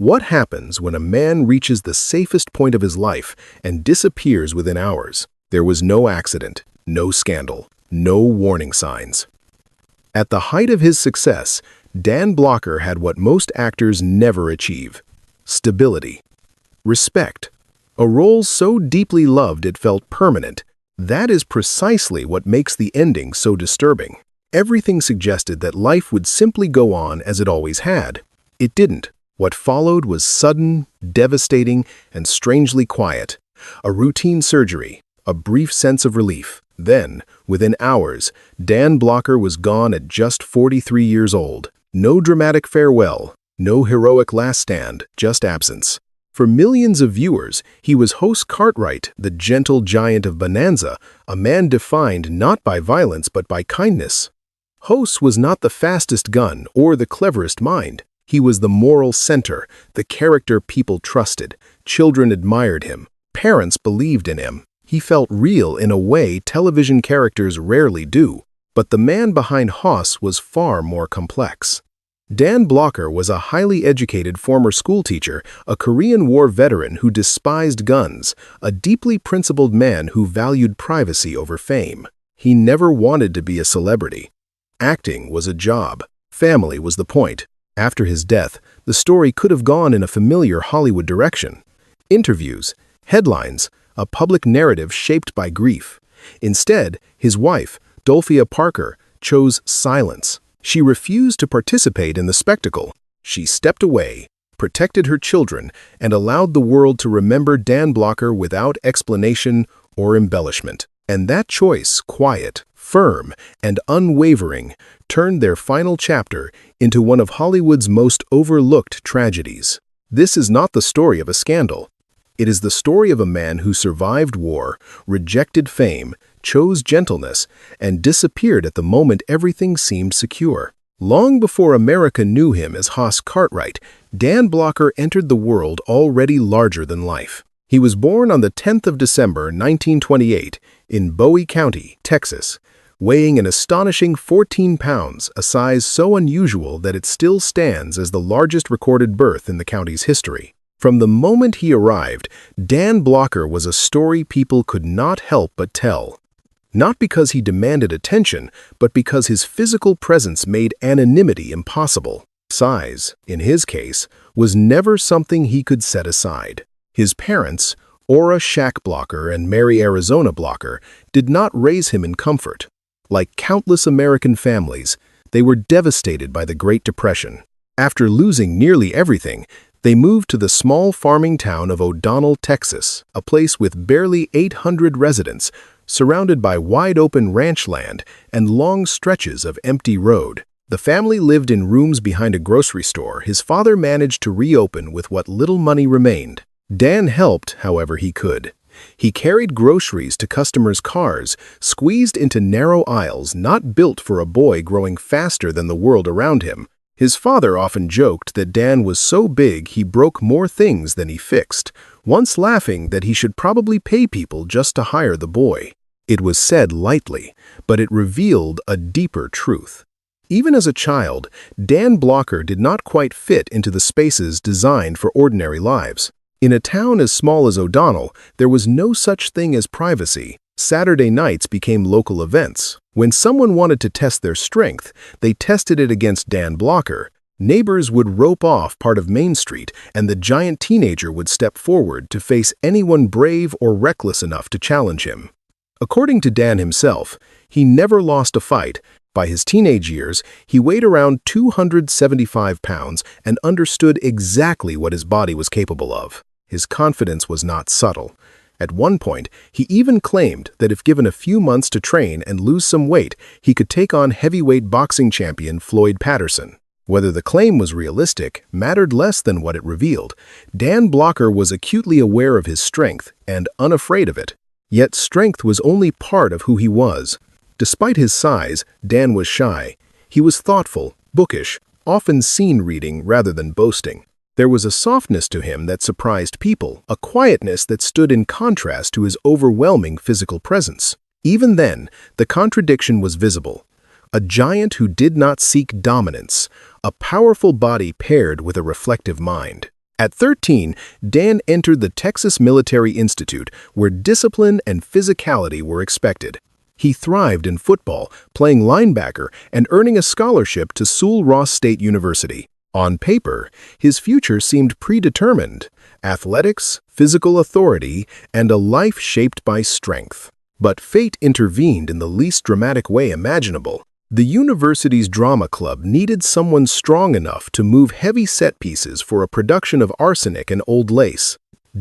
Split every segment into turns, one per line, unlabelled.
What happens when a man reaches the safest point of his life and disappears within hours? There was no accident, no scandal, no warning signs. At the height of his success, Dan Blocker had what most actors never achieve: stability, respect, a role so deeply loved it felt permanent. That is precisely what makes the ending so disturbing. Everything suggested that life would simply go on as it always had. It didn't. What followed was sudden, devastating, and strangely quiet. A routine surgery, a brief sense of relief. Then, within hours, Dan Blocker was gone at just 43 years old. No dramatic farewell, no heroic last stand, just absence. For millions of viewers, he was Hoss Cartwright, the gentle giant of Bonanza, a man defined not by violence but by kindness. Hoss was not the fastest gun or the cleverest mind. He was the moral center, the character people trusted. Children admired him. Parents believed in him. He felt real in a way television characters rarely do. But the man behind Hoss was far more complex. Dan Blocker was a highly educated former schoolteacher, a Korean War veteran who despised guns, a deeply principled man who valued privacy over fame. He never wanted to be a celebrity. Acting was a job. Family was the point. After his death, the story could have gone in a familiar Hollywood direction. Interviews, headlines, a public narrative shaped by grief. Instead, his wife, Dolphia Parker, chose silence. She refused to participate in the spectacle. She stepped away, protected her children, and allowed the world to remember Dan Blocker without explanation or embellishment. And that choice, quiet, firm, and unwavering, turned their final chapter into one of Hollywood's most overlooked tragedies. This is not the story of a scandal. It is the story of a man who survived war, rejected fame, chose gentleness, and disappeared at the moment everything seemed secure. Long before America knew him as Hoss Cartwright, Dan Blocker entered the world already larger than life. He was born on the 10th of December, 1928, in Bowie County, Texas, weighing an astonishing 14 pounds, a size so unusual that it still stands as the largest recorded birth in the county's history. From the moment he arrived, Dan Blocker was a story people could not help but tell. Not because he demanded attention, but because his physical presence made anonymity impossible. Size, in his case, was never something he could set aside. His parents, Ora Shack Blocker and Mary Arizona Blocker, did not raise him in comfort. Like countless American families, they were devastated by the Great Depression. After losing nearly everything, they moved to the small farming town of O'Donnell, Texas, a place with barely 800 residents, surrounded by wide-open ranch land and long stretches of empty road. The family lived in rooms behind a grocery store his father managed to reopen with what little money remained. Dan helped however he could. He carried groceries to customers' cars, squeezed into narrow aisles not built for a boy growing faster than the world around him. His father often joked that Dan was so big he broke more things than he fixed, once laughing that he should probably pay people just to hire the boy. It was said lightly, but it revealed a deeper truth. Even as a child, Dan Blocker did not quite fit into the spaces designed for ordinary lives. In a town as small as O'Donnell, there was no such thing as privacy. Saturday nights became local events. When someone wanted to test their strength, they tested it against Dan Blocker. Neighbors would rope off part of Main Street, and the giant teenager would step forward to face anyone brave or reckless enough to challenge him. According to Dan himself, he never lost a fight. By his teenage years, he weighed around 275 pounds and understood exactly what his body was capable of. His confidence was not subtle. At one point, he even claimed that if given a few months to train and lose some weight, he could take on heavyweight boxing champion Floyd Patterson. Whether the claim was realistic mattered less than what it revealed. Dan Blocker was acutely aware of his strength and unafraid of it. Yet strength was only part of who he was. Despite his size, Dan was shy. He was thoughtful, bookish, often seen reading rather than boasting. There was a softness to him that surprised people, a quietness that stood in contrast to his overwhelming physical presence. Even then, the contradiction was visible. A giant who did not seek dominance, a powerful body paired with a reflective mind. At 13, Dan entered the Texas Military Institute, where discipline and physicality were expected. He thrived in football, playing linebacker and earning a scholarship to Sul Ross State University. On paper, his future seemed predetermined: athletics, physical authority, and a life shaped by strength. But fate intervened in the least dramatic way imaginable. The university's drama club needed someone strong enough to move heavy set pieces for a production of Arsenic and Old Lace.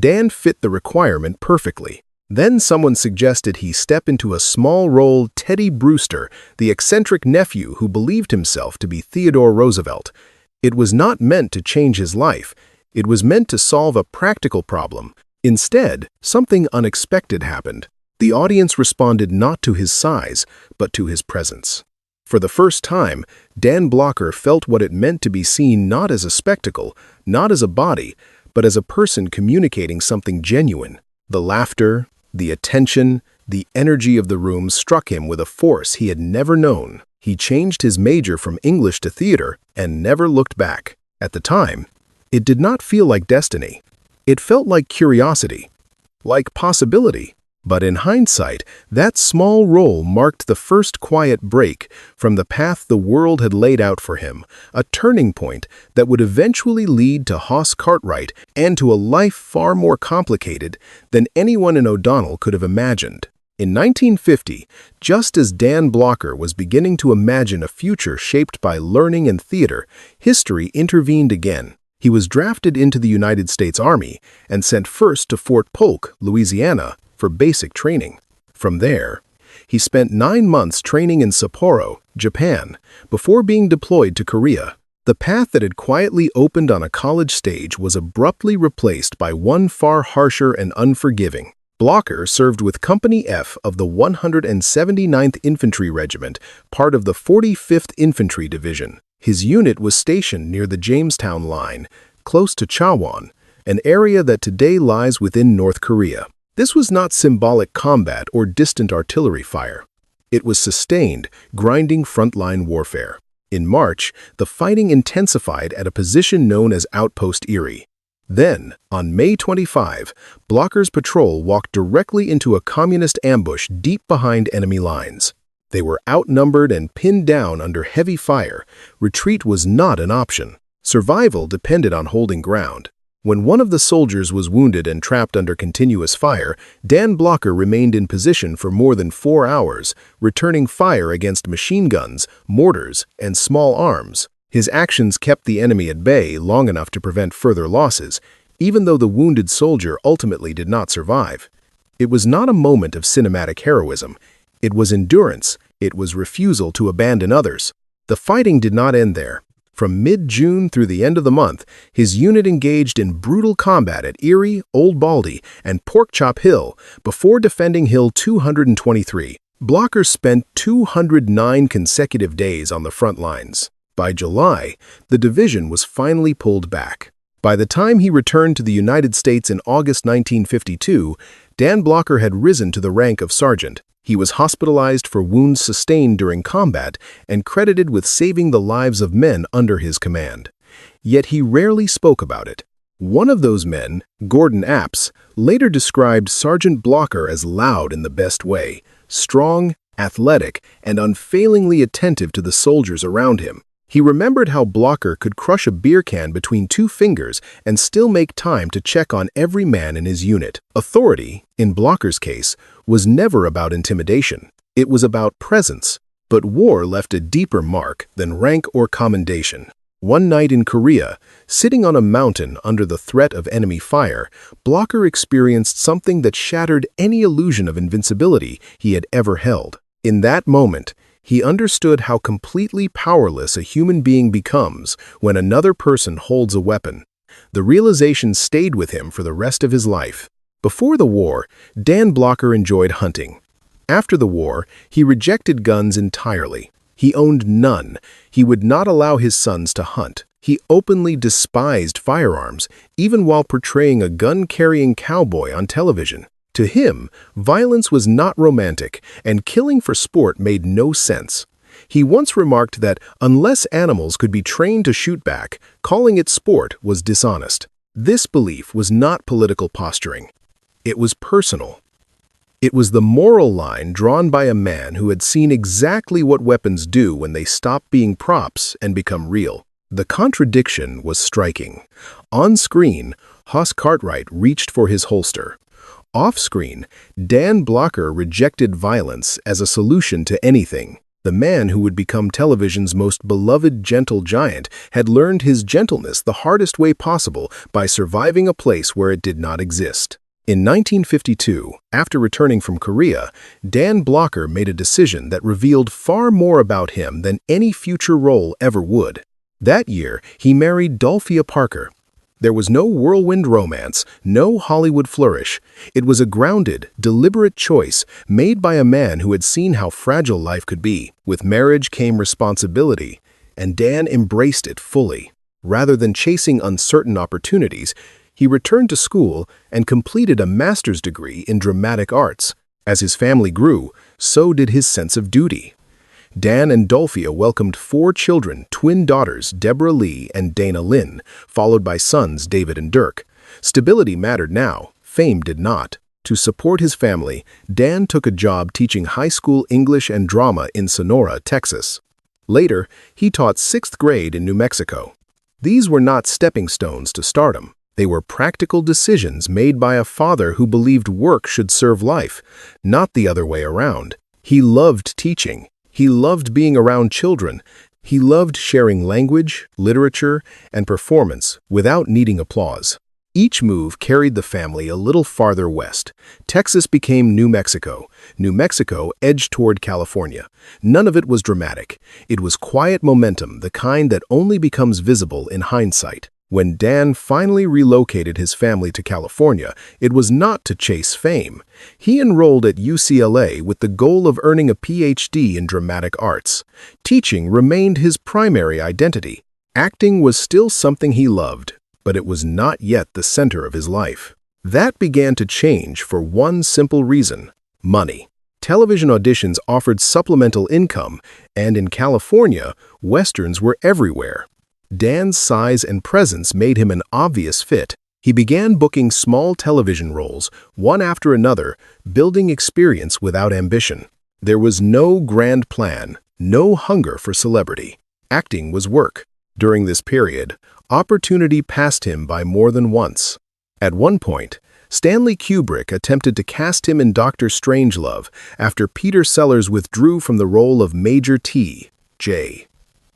Dan fit the requirement perfectly. Then someone suggested he step into a small-role Teddy Brewster, the eccentric nephew who believed himself to be Theodore Roosevelt. It was not meant to change his life. It was meant to solve a practical problem. Instead, something unexpected happened. The audience responded not to his size, but to his presence. For the first time, Dan Blocker felt what it meant to be seen not as a spectacle, not as a body, but as a person communicating something genuine. The laughter, the attention, the energy of the room struck him with a force he had never known. He changed his major from English to theater and never looked back. At the time, it did not feel like destiny. It felt like curiosity, like possibility. But in hindsight, that small role marked the first quiet break from the path the world had laid out for him, a turning point that would eventually lead to Hoss Cartwright and to a life far more complicated than anyone in O'Donnell could have imagined. In 1950, just as Dan Blocker was beginning to imagine a future shaped by learning and theater, history intervened again. He was drafted into the United States Army and sent first to Fort Polk, Louisiana, for basic training. From there, he spent 9 months training in Sapporo, Japan, before being deployed to Korea. The path that had quietly opened on a college stage was abruptly replaced by one far harsher and unforgiving. Blocker served with Company F of the 179th Infantry Regiment, part of the 45th Infantry Division. His unit was stationed near the Jamestown line, close to Chawon, an area that today lies within North Korea. This was not symbolic combat or distant artillery fire. It was sustained, grinding frontline warfare. In March, the fighting intensified at a position known as Outpost Erie. Then, on May 25, Blocker's patrol walked directly into a communist ambush deep behind enemy lines. They were outnumbered and pinned down under heavy fire. Retreat was not an option. Survival depended on holding ground. When one of the soldiers was wounded and trapped under continuous fire, Dan Blocker remained in position for more than 4 hours, returning fire against machine guns, mortars, and small arms. His actions kept the enemy at bay long enough to prevent further losses, even though the wounded soldier ultimately did not survive. It was not a moment of cinematic heroism. It was endurance. It was refusal to abandon others. The fighting did not end there. From mid-June through the end of the month, his unit engaged in brutal combat at Erie, Old Baldy, and Porkchop Hill before defending Hill 223. Blocker spent 209 consecutive days on the front lines. By July, the division was finally pulled back. By the time he returned to the United States in August 1952, Dan Blocker had risen to the rank of sergeant. He was hospitalized for wounds sustained during combat and credited with saving the lives of men under his command. Yet he rarely spoke about it. One of those men, Gordon Apps, later described Sergeant Blocker as loud in the best way, strong, athletic, and unfailingly attentive to the soldiers around him. He remembered how Blocker could crush a beer can between 2 fingers and still make time to check on every man in his unit. Authority, in Blocker's case, was never about intimidation. It was about presence. But war left a deeper mark than rank or commendation. One night in Korea, sitting on a mountain under the threat of enemy fire, Blocker experienced something that shattered any illusion of invincibility he had ever held. In that moment, he understood how completely powerless a human being becomes when another person holds a weapon. The realization stayed with him for the rest of his life. Before the war, Dan Blocker enjoyed hunting. After the war, he rejected guns entirely. He owned none. He would not allow his sons to hunt. He openly despised firearms, even while portraying a gun-carrying cowboy on television. To him, violence was not romantic, and killing for sport made no sense. He once remarked that unless animals could be trained to shoot back, calling it sport was dishonest. This belief was not political posturing. It was personal. It was the moral line drawn by a man who had seen exactly what weapons do when they stop being props and become real. The contradiction was striking. On screen, Hoss Cartwright reached for his holster. Off-screen, Dan Blocker rejected violence as a solution to anything. The man who would become television's most beloved gentle giant had learned his gentleness the hardest way possible by surviving a place where it did not exist. In 1952, after returning from Korea, Dan Blocker made a decision that revealed far more about him than any future role ever would. That year, he married Dolphia Parker. There was no whirlwind romance, no Hollywood flourish. It was a grounded, deliberate choice made by a man who had seen how fragile life could be. With marriage came responsibility, and Dan embraced it fully. Rather than chasing uncertain opportunities, he returned to school and completed a master's degree in dramatic arts. As his family grew, so did his sense of duty. Dan and Dolphia welcomed 4 children, twin daughters Deborah Lee and Dana Lynn, followed by sons David and Dirk. Stability mattered now, fame did not. To support his family, Dan took a job teaching high school English and drama in Sonora, Texas. Later, he taught 6th grade in New Mexico. These were not stepping stones to stardom. They were practical decisions made by a father who believed work should serve life, not the other way around. He loved teaching. He loved being around children. He loved sharing language, literature, and performance without needing applause. Each move carried the family a little farther west. Texas became New Mexico. New Mexico edged toward California. None of it was dramatic. It was quiet momentum, the kind that only becomes visible in hindsight. When Dan finally relocated his family to California, it was not to chase fame. He enrolled at UCLA with the goal of earning a PhD in dramatic arts. Teaching remained his primary identity. Acting was still something he loved, but it was not yet the center of his life. That began to change for one simple reason: money. Television auditions offered supplemental income, and in California, westerns were everywhere. Dan's size and presence made him an obvious fit. He began booking small television roles, one after another, building experience without ambition. There was no grand plan, no hunger for celebrity. Acting was work. During this period, opportunity passed him by more than once. At one point, Stanley Kubrick attempted to cast him in Dr. Strangelove after Peter Sellers withdrew from the role of Major T.J.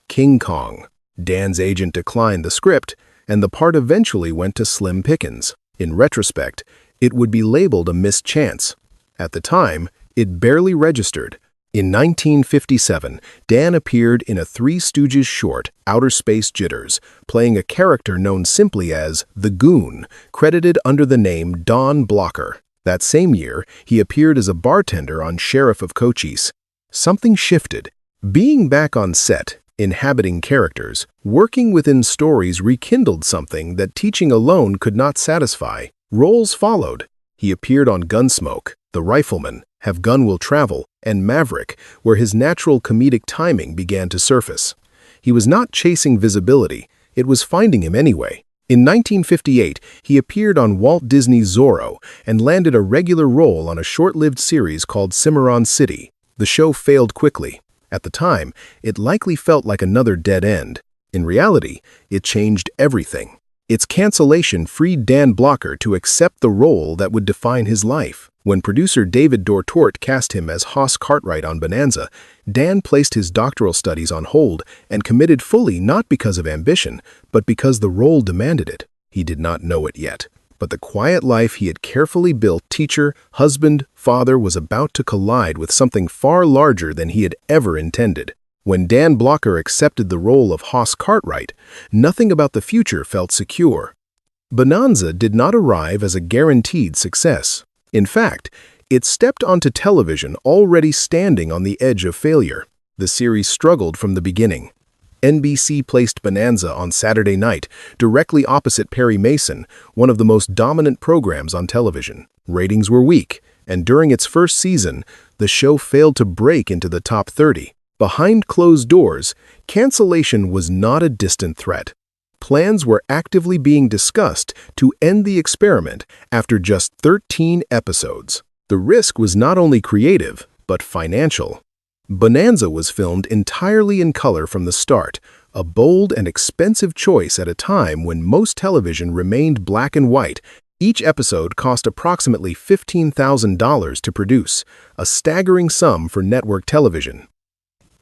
King Kong. Dan's agent declined the script, and the part eventually went to Slim Pickens. In retrospect, it would be labeled a missed chance. At the time, it barely registered. In 1957, Dan appeared in a Three Stooges short, Outer Space Jitters, playing a character known simply as the Goon, credited under the name Don Blocker. That same year, he appeared as a bartender on Sheriff of Cochise. Something shifted. Being back on set, inhabiting characters, working within stories rekindled something that teaching alone could not satisfy. Roles followed. He appeared on Gunsmoke, The Rifleman, Have Gun Will Travel, and Maverick, where his natural comedic timing began to surface. He was not chasing visibility, it was finding him anyway. In 1958, he appeared on Walt Disney's Zorro and landed a regular role on a short-lived series called Cimarron City. The show failed quickly. At the time, it likely felt like another dead end. In reality, it changed everything. Its cancellation freed Dan Blocker to accept the role that would define his life. When producer David Dortort cast him as Hoss Cartwright on Bonanza, Dan placed his doctoral studies on hold and committed fully not because of ambition, but because the role demanded it. He did not know it yet, but the quiet life he had carefully built, teacher, husband, father, was about to collide with something far larger than he had ever intended. When Dan Blocker accepted the role of Hoss Cartwright, nothing about the future felt secure. Bonanza did not arrive as a guaranteed success. In fact, it stepped onto television already standing on the edge of failure. The series struggled from the beginning. NBC placed Bonanza on Saturday night, directly opposite Perry Mason, one of the most dominant programs on television. Ratings were weak, and during its first season, the show failed to break into the top 30. Behind closed doors, cancellation was not a distant threat. Plans were actively being discussed to end the experiment after just 13 episodes. The risk was not only creative, but financial. Bonanza was filmed entirely in color from the start, a bold and expensive choice at a time when most television remained black and white. Each episode cost approximately $15,000 to produce, a staggering sum for network television.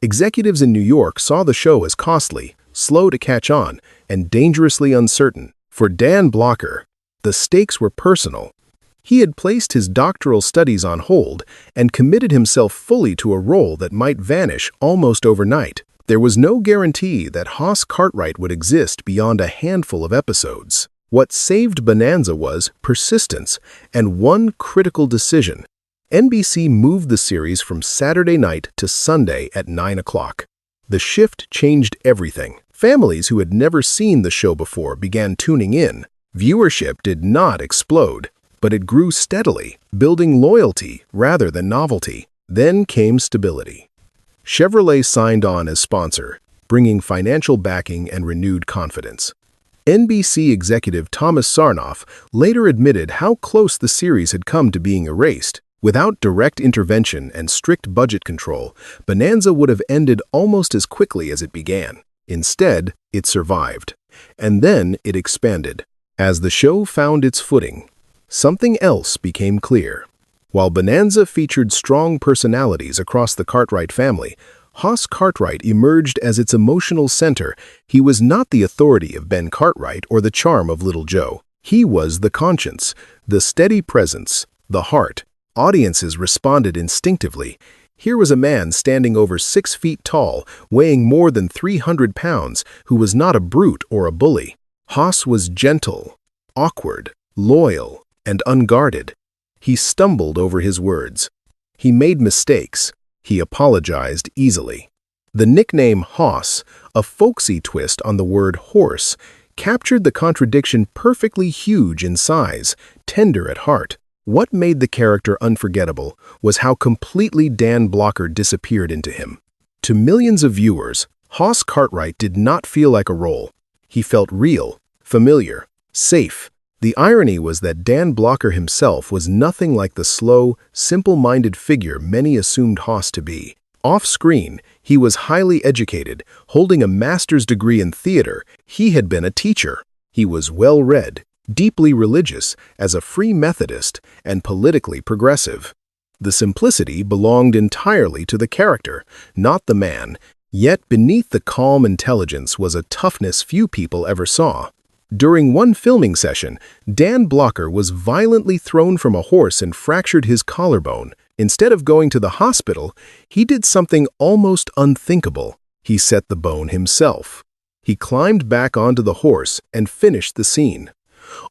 Executives in New York saw the show as costly, slow to catch on, and dangerously uncertain. For Dan Blocker, the stakes were personal. He had placed his doctoral studies on hold and committed himself fully to a role that might vanish almost overnight. There was no guarantee that Hoss Cartwright would exist beyond a handful of episodes. What saved Bonanza was persistence and one critical decision. NBC moved the series from Saturday night to Sunday at 9 o'clock. The shift changed everything. Families who had never seen the show before began tuning in. Viewership did not explode, but it grew steadily, building loyalty rather than novelty. Then came stability. Chevrolet signed on as sponsor, bringing financial backing and renewed confidence. NBC executive Thomas Sarnoff later admitted how close the series had come to being erased. Without direct intervention and strict budget control, Bonanza would have ended almost as quickly as it began. Instead, it survived. And then it expanded. As the show found its footing, something else became clear. While Bonanza featured strong personalities across the Cartwright family, Hoss Cartwright emerged as its emotional center. He was not the authority of Ben Cartwright or the charm of Little Joe. He was the conscience, the steady presence, the heart. Audiences responded instinctively. Here was a man standing over 6 feet tall, weighing more than 300 pounds, who was not a brute or a bully. Hoss was gentle, awkward, loyal, and unguarded. He stumbled over his words. He made mistakes. He apologized easily. The nickname Hoss, a folksy twist on the word horse, captured the contradiction perfectly. Huge in size, tender at heart. What made the character unforgettable was how completely Dan Blocker disappeared into him. To millions of viewers, Hoss Cartwright did not feel like a role. He felt real, familiar, safe. The irony was that Dan Blocker himself was nothing like the slow, simple-minded figure many assumed Hoss to be. Off-screen, he was highly educated, holding a master's degree in theater. He had been a teacher. He was well-read, deeply religious, as a Free Methodist, and politically progressive. The simplicity belonged entirely to the character, not the man. Yet beneath the calm intelligence was a toughness few people ever saw. During one filming session, Dan Blocker was violently thrown from a horse and fractured his collarbone. Instead of going to the hospital, he did something almost unthinkable. He set the bone himself. He climbed back onto the horse and finished the scene.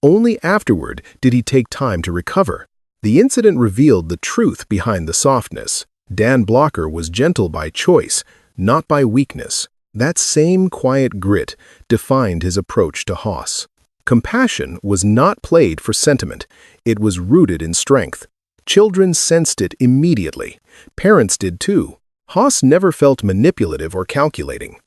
Only afterward did he take time to recover. The incident revealed the truth behind the softness. Dan Blocker was gentle by choice, not by weakness. That same quiet grit defined his approach to Hoss. Compassion was not played for sentiment. It was rooted in strength. Children sensed it immediately. Parents did too. Hoss never felt manipulative or calculating.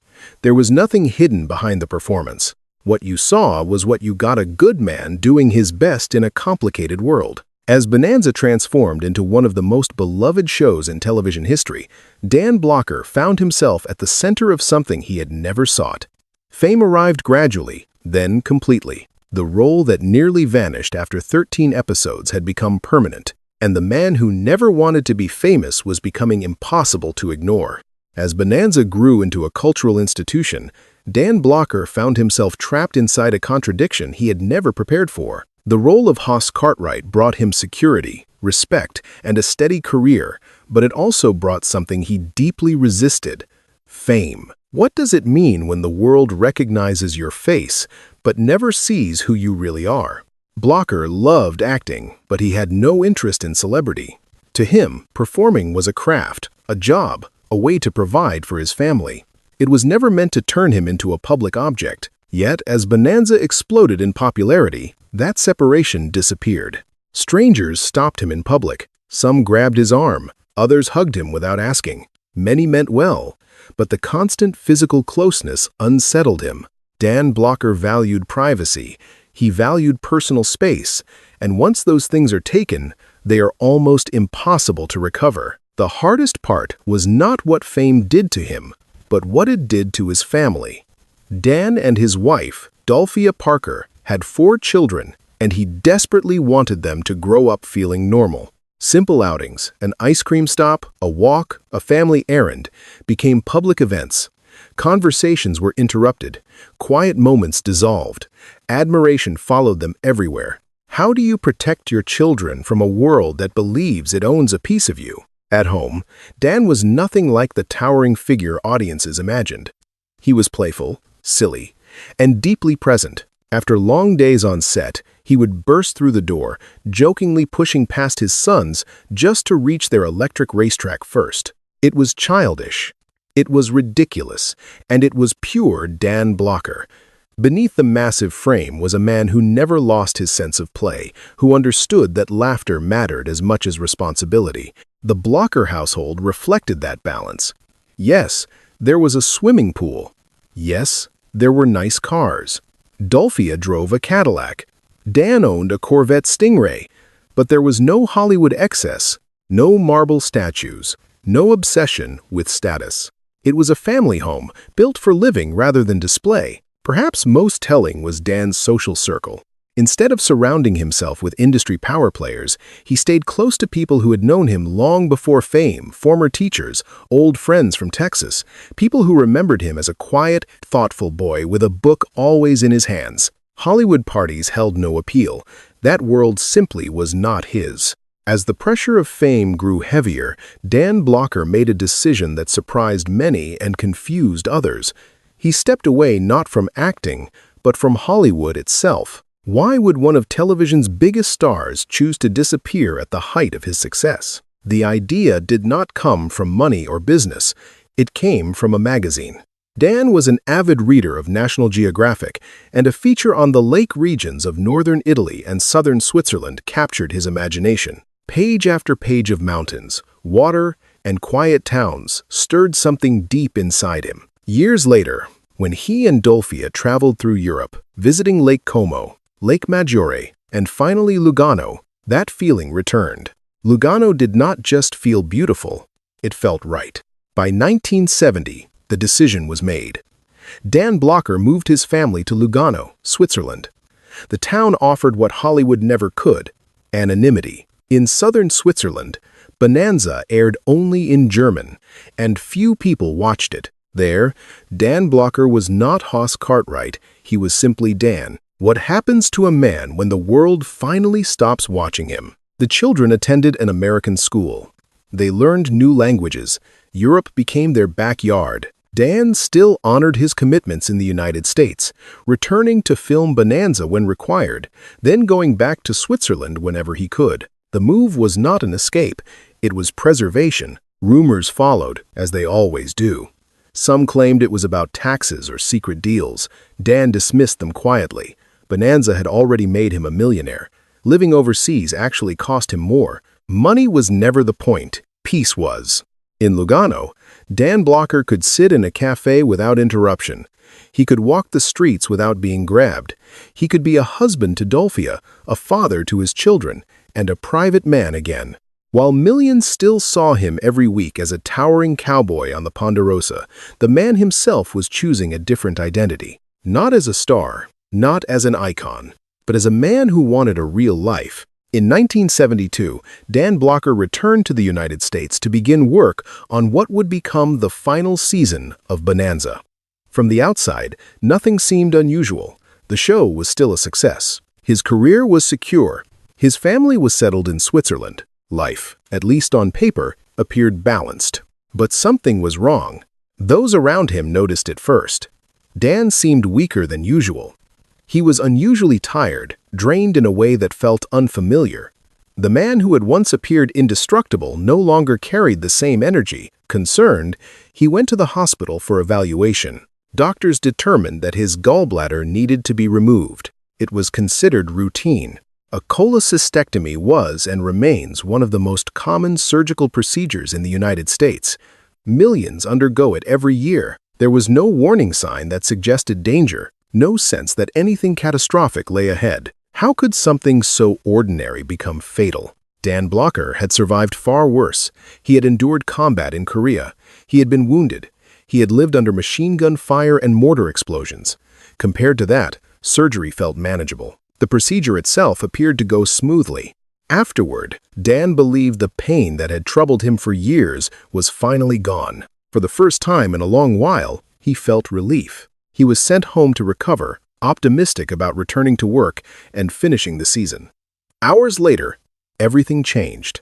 There was nothing hidden behind the performance. What you saw was what you got: a good man doing his best in a complicated world. As Bonanza transformed into one of the most beloved shows in television history, Dan Blocker found himself at the center of something he had never sought. Fame arrived gradually, then completely. The role that nearly vanished after 13 episodes had become permanent, and the man who never wanted to be famous was becoming impossible to ignore. As Bonanza grew into a cultural institution, Dan Blocker found himself trapped inside a contradiction he had never prepared for. The role of Hoss Cartwright brought him security, respect, and a steady career, but it also brought something he deeply resisted: fame. What does it mean when the world recognizes your face, but never sees who you really are? Blocker loved acting, but he had no interest in celebrity. To him, performing was a craft, a job, a way to provide for his family. It was never meant to turn him into a public object. Yet, as Bonanza exploded in popularity, that separation disappeared. Strangers stopped him in public. Some grabbed his arm. Others hugged him without asking. Many meant well, but the constant physical closeness unsettled him. Dan Blocker valued privacy. He valued personal space, and once those things are taken, they are almost impossible to recover. The hardest part was not what fame did to him, but what it did to his family. Dan and his wife, Dolphia Parker, had 4 children, and he desperately wanted them to grow up feeling normal. Simple outings, an ice cream stop, a walk, a family errand, became public events. Conversations were interrupted. Quiet moments dissolved. Admiration followed them everywhere. How do you protect your children from a world that believes it owns a piece of you? At home, Dan was nothing like the towering figure audiences imagined. He was playful, silly, and deeply present. After long days on set, he would burst through the door, jokingly pushing past his sons just to reach their electric racetrack first. It was childish. It was ridiculous, and it was pure Dan Blocker. Beneath the massive frame was a man who never lost his sense of play, who understood that laughter mattered as much as responsibility. The Blocker household reflected that balance. Yes, there was a swimming pool. Yes, there were nice cars. Dolphia drove a Cadillac. Dan owned a Corvette Stingray. But there was no Hollywood excess, no marble statues, no obsession with status. It was a family home, built for living rather than display. Perhaps most telling was Dan's social circle. Instead of surrounding himself with industry power players, he stayed close to people who had known him long before fame, former teachers, old friends from Texas, people who remembered him as a quiet, thoughtful boy with a book always in his hands. Hollywood parties held no appeal. That world simply was not his. As the pressure of fame grew heavier, Dan Blocker made a decision that surprised many and confused others. He stepped away not from acting, but from Hollywood itself. Why would one of television's biggest stars choose to disappear at the height of his success? The idea did not come from money or business. It came from a magazine. Dan was an avid reader of National Geographic, and a feature on the lake regions of northern Italy and southern Switzerland captured his imagination. Page after page of mountains, water, and quiet towns stirred something deep inside him. Years later, when he and Dolphia traveled through Europe, visiting Lake Como, Lake Maggiore, and finally Lugano, that feeling returned. Lugano did not just feel beautiful, it felt right. By 1970, the decision was made. Dan Blocker moved his family to Lugano, Switzerland. The town offered what Hollywood never could: anonymity. In southern Switzerland, Bonanza aired only in German, and few people watched it. There, Dan Blocker was not Hoss Cartwright, he was simply Dan. What happens to a man when the world finally stops watching him? The children attended an American school. They learned new languages. Europe became their backyard. Dan still honored his commitments in the United States, returning to film Bonanza when required, then going back to Switzerland whenever he could. The move was not an escape, it was preservation. Rumors followed, as they always do. Some claimed it was about taxes or secret deals. Dan dismissed them quietly. Bonanza had already made him a millionaire. Living overseas actually cost him more. Money was never the point, peace was. In Lugano, Dan Blocker could sit in a cafe without interruption. He could walk the streets without being grabbed. He could be a husband to Dolphia, a father to his children, and a private man again. While millions still saw him every week as a towering cowboy on the Ponderosa, the man himself was choosing a different identity. Not as a star, not as an icon, but as a man who wanted a real life. In 1972, Dan Blocker returned to the United States to begin work on what would become the final season of Bonanza. From the outside, nothing seemed unusual. The show was still a success. His career was secure. His family was settled in Switzerland. Life, at least on paper, appeared balanced. But something was wrong. Those around him noticed it first. Dan seemed weaker than usual. He was unusually tired, drained in a way that felt unfamiliar. The man who had once appeared indestructible no longer carried the same energy. Concerned, he went to the hospital for evaluation. Doctors determined that his gallbladder needed to be removed. It was considered routine. A cholecystectomy was and remains one of the most common surgical procedures in the United States. Millions undergo it every year. There was no warning sign that suggested danger, no sense that anything catastrophic lay ahead. How could something so ordinary become fatal? Dan Blocker had survived far worse. He had endured combat in Korea. He had been wounded. He had lived under machine gun fire and mortar explosions. Compared to that, surgery felt manageable. The procedure itself appeared to go smoothly. Afterward, Dan believed the pain that had troubled him for years was finally gone. For the first time in a long while, he felt relief. He was sent home to recover, optimistic about returning to work and finishing the season. Hours later, everything changed.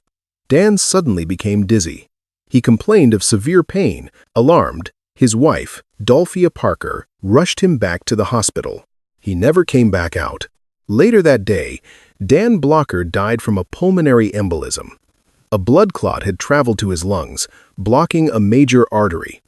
Dan suddenly became dizzy. He complained of severe pain. Alarmed, his wife, Dolphia Parker, rushed him back to the hospital. He never came back out. Later that day, Dan Blocker died from a pulmonary embolism. A blood clot had traveled to his lungs, blocking a major artery.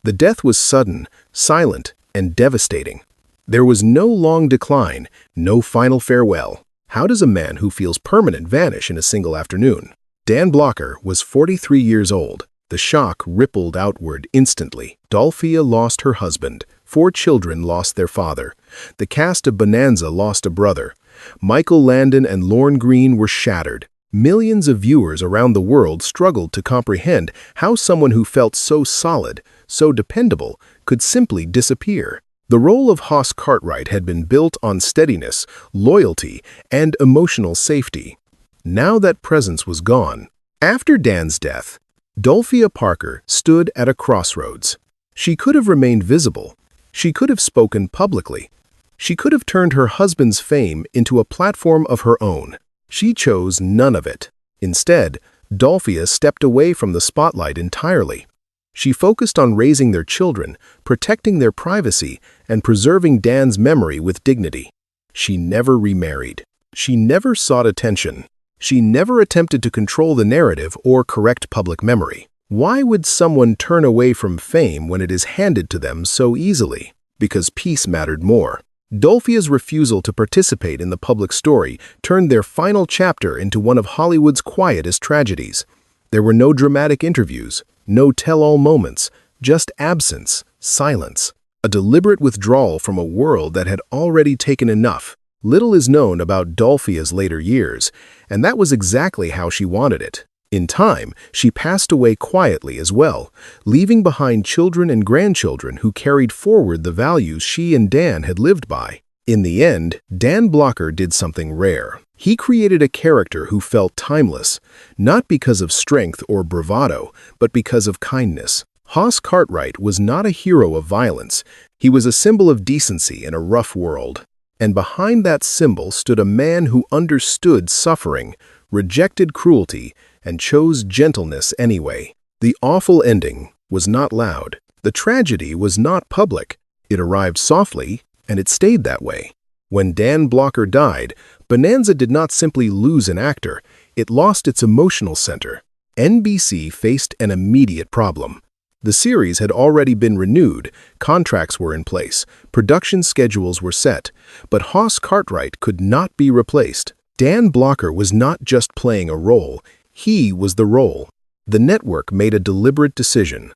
The death was sudden, silent, and devastating. There was no long decline, no final farewell. How does a man who feels permanent vanish in a single afternoon? Dan Blocker was 43 years old. The shock rippled outward instantly. Dolphia lost her husband. 4 children lost their father. The cast of Bonanza lost a brother. Michael Landon and Lorne Greene were shattered. Millions of viewers around the world struggled to comprehend how someone who felt so solid, so dependable, could simply disappear. The role of Hoss Cartwright had been built on steadiness, loyalty, and emotional safety. Now that presence was gone. After Dan's death, Dolphia Parker stood at a crossroads. She could have remained visible. She could have spoken publicly. She could have turned her husband's fame into a platform of her own. She chose none of it. Instead, Dolphia stepped away from the spotlight entirely. She focused on raising their children, protecting their privacy, and preserving Dan's memory with dignity. She never remarried. She never sought attention. She never attempted to control the narrative or correct public memory. Why would someone turn away from fame when it is handed to them so easily? Because peace mattered more. Dolphia's refusal to participate in the public story turned their final chapter into one of Hollywood's quietest tragedies. There were no dramatic interviews, no tell-all moments, just absence, silence, a deliberate withdrawal from a world that had already taken enough. Little is known about Dolphia's later years, and that was exactly how she wanted it. In time, she passed away quietly as well, leaving behind children and grandchildren who carried forward the values she and Dan had lived by. In the end, Dan Blocker did something rare. He created a character who felt timeless, not because of strength or bravado, but because of kindness. Hoss Cartwright was not a hero of violence. He was a symbol of decency in a rough world. And behind that symbol stood a man who understood suffering, rejected cruelty, and chose gentleness anyway. The awful ending was not loud. The tragedy was not public. It arrived softly, and it stayed that way. When Dan Blocker died, Bonanza did not simply lose an actor, it lost its emotional center. NBC faced an immediate problem. The series had already been renewed, contracts were in place, production schedules were set, but Hoss Cartwright could not be replaced. Dan Blocker was not just playing a role, he was the role. The network made a deliberate decision.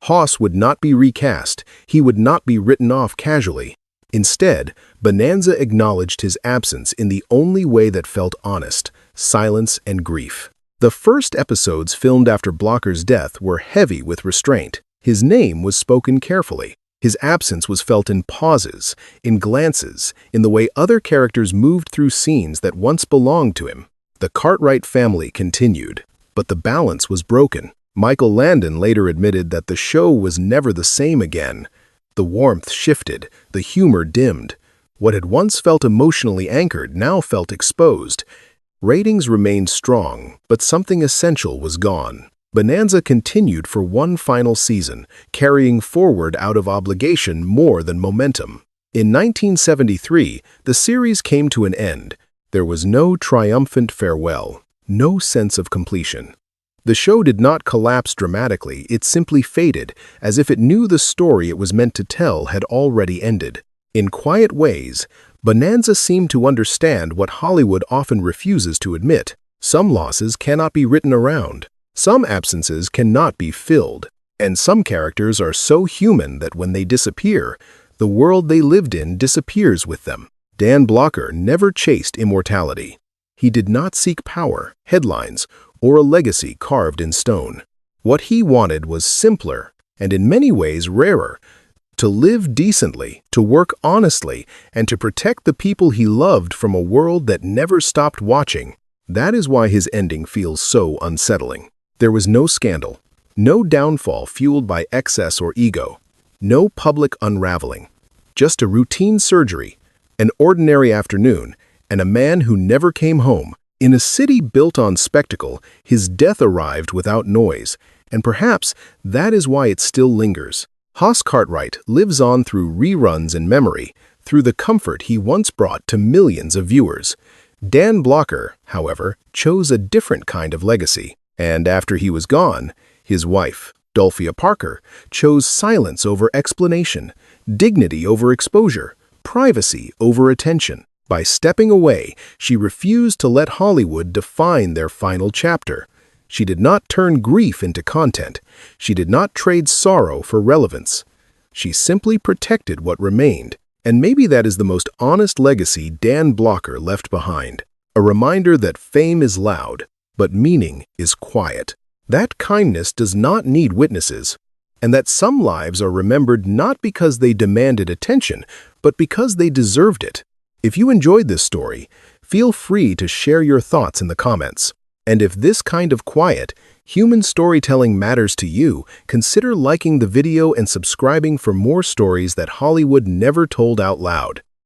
Hoss would not be recast, he would not be written off casually. Instead, Bonanza acknowledged his absence in the only way that felt honest: silence and grief. The first episodes filmed after Blocker's death were heavy with restraint. His name was spoken carefully. His absence was felt in pauses, in glances, in the way other characters moved through scenes that once belonged to him. The Cartwright family continued, but the balance was broken. Michael Landon later admitted that the show was never the same again. The warmth shifted, the humor dimmed. What had once felt emotionally anchored now felt exposed. Ratings remained strong, but something essential was gone. Bonanza continued for one final season, carrying forward out of obligation more than momentum. In 1973, the series came to an end. There was no triumphant farewell, no sense of completion. The show did not collapse dramatically, it simply faded, as if it knew the story it was meant to tell had already ended. In quiet ways, Bonanza seemed to understand what Hollywood often refuses to admit. Some losses cannot be written around. Some absences cannot be filled. And some characters are so human that when they disappear, The world they lived in disappears with them. Dan Blocker never chased immortality. He did not seek power, headlines, or a legacy carved in stone. What he wanted was simpler, and in many ways rarer, to live decently, to work honestly, and to protect the people he loved from a world that never stopped watching. That is why his ending feels so unsettling. There was no scandal, no downfall fueled by excess or ego, no public unraveling, just a routine surgery, an ordinary afternoon, and a man who never came home. In a city built on spectacle, his death arrived without noise, and perhaps that is why it still lingers. Hoss Cartwright lives on through reruns and memory, through the comfort he once brought to millions of viewers. Dan Blocker, however, chose a different kind of legacy, and after he was gone, his wife, Dolphia Parker, chose silence over explanation, dignity over exposure, privacy over attention. By stepping away, she refused to let Hollywood define their final chapter. She did not turn grief into content. She did not trade sorrow for relevance. She simply protected what remained. And maybe that is the most honest legacy Dan Blocker left behind. A reminder that fame is loud, but meaning is quiet. That kindness does not need witnesses. And that some lives are remembered not because they demanded attention, but because they deserved it. If you enjoyed this story, feel free to share your thoughts in the comments. And if this kind of quiet, human storytelling matters to you, consider liking the video and subscribing for more stories that Hollywood never told out loud.